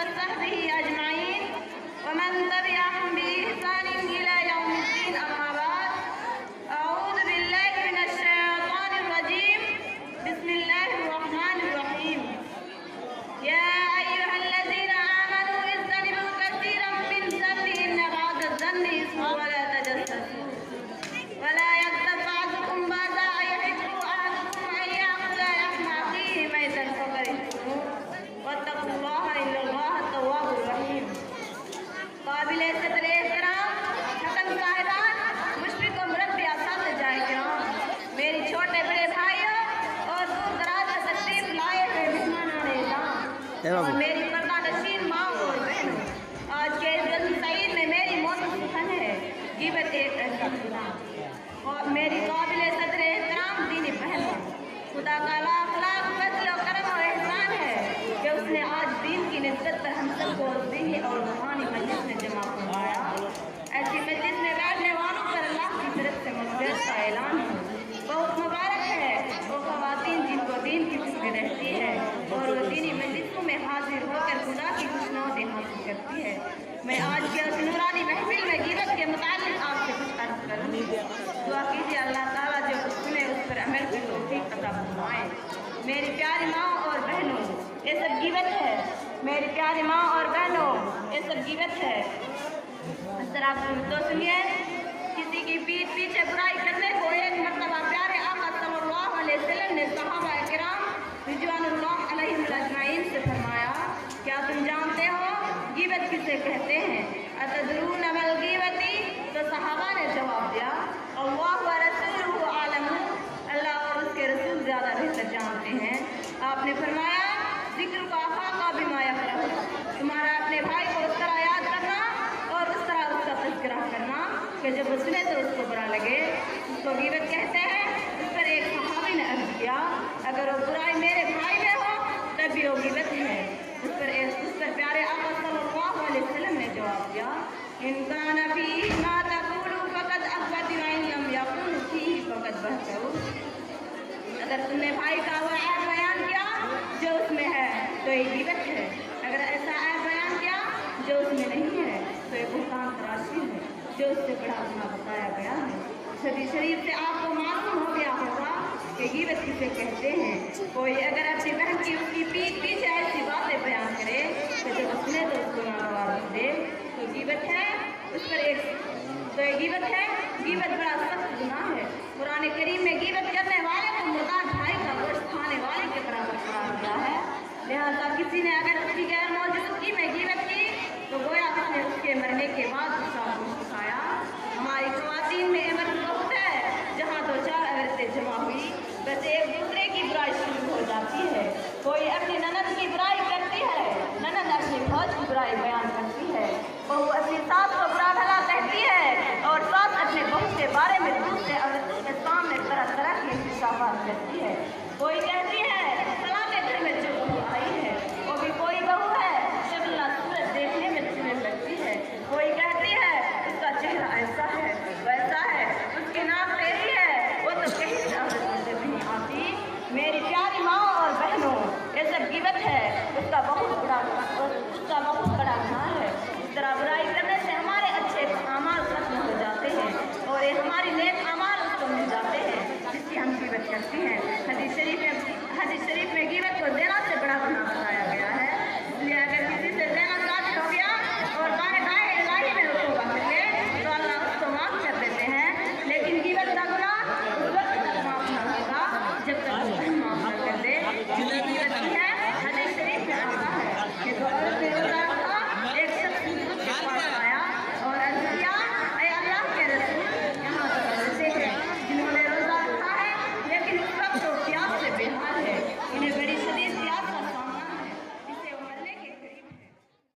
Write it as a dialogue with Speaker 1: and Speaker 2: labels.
Speaker 1: وصحبه أجمعين ومن تبعهم بإحسان إلى يوم الدين. أما بعد، أعوذ بالله من الشيطان الرجيم. بسم الله الرحمن الرحيم. يا أيها الذين آمنوا اجتنبوا كثيرا من الظن إن بعض الظن إثم ولا تجسسوا ولا يغتب بعضكم بعضا أيحب أحدكم أن يأكل لحم أخيه ميتا فكرهتموه واتقوا الله إن الله التواب الرحيم. قابل صدر احترام حکم صاحبان، مشفق و مربی اساتذہ کرام، میری چھوٹے بڑے بھائیوں اور دور دراز سے تشریف لائے ہوئے مہمانان اعزام اور میری پردہ نشین ماں اور بہنوں، آج کے اس رسم سعید میں میری موضوع سخن ہے غیبت ایک ایسا گناہ. اور میری قابل صدر احترام دینی بہنوں، خدا کا لاکھ لاکھ فضل و کرم و احسان ہے کہ اس نے آج دین کی نسبت پر ہم سب کو دینی اور روحانی مجلس میں جمع فرمایا. ایسی مجلس میں بیٹھنے والوں پر اللہ کی طرف سے مغفرت کا اعلان ہے. بہت مبارک ہے وہ خواتین جن کو دین کی فکر رہتی ہے اور وہ دینی مجلسوں میں حاضر ہو کر خدا کی خوشنودی حاصل کرتی ہے. میں آج کے اس نورانی محفل میں غیبت کے متعلق آپ سے کچھ عرض کروں. دعا کیجیے اللہ تعالیٰ جو کچھ سنے اس پر عمل کی توفیق عطا فرمائے. میری پیاری ماں اور بہنوں، یہ سب غیبت ہے. میری پیاری ماں اور بہنوں، یہ سب غیبت ہے. ذرا تو سنیے، کسی کی پیٹھ پیچھے برائی کرنے کو ایک مرتبہ پیارے آقا صلی اللہ علیہ وسلم نے صحابہ کرام رضوان اللہ علیہم اجمعین سے فرمایا، کیا تم جانتے ہو غیبت کسے کہتے ہیں؟ اتدرون ما الغیبۃ؟ تو صحابہ نے جواب دیا، اللہ و رسولہ عالم، اللہ اور اس کے رسول زیادہ بہتر جانتے ہیں. آپ نے فرمایا، ذکر کا خاکہ بما یکرہ، تمہارا اپنے بھائی کو اس طرح یاد کرنا اور اس طرح اس کا تذکرہ کرنا کہ جب وہ سنے تو اس کو برا لگے. اس کو غیبت کہتے ہیں. اس پر ایک صحابی نے عرض کیا، اگر وہ برائی میرے بھائی میں ہو تب بھی وہ غیبت ہے. اس پر پیارے آقا صلی اللہ علیہ وسلم نے جواب دیا، ان کان فیہ ما تقول فقد اخبث وان لم یکن فیہ فقد بہتر. اگر تم نے بھائی کا وہ عیب بیان کیا جو اس میں ہے تو یہ غیبت ہے. اگر ایسا عیب بیان کیا جو اس میں نہیں ہے تو یہ بہتان تراشی ہے جو اس سے بڑا گناہ بتایا گیا ہے. حدیث شریف سے آپ کو معلوم ہو گیا ہوگا کہ غیبت کسے کہتے ہیں. کوئی اگر اپنی بہن کی اس کی پیٹھ پیچھے ایسی باتیں بیان کرے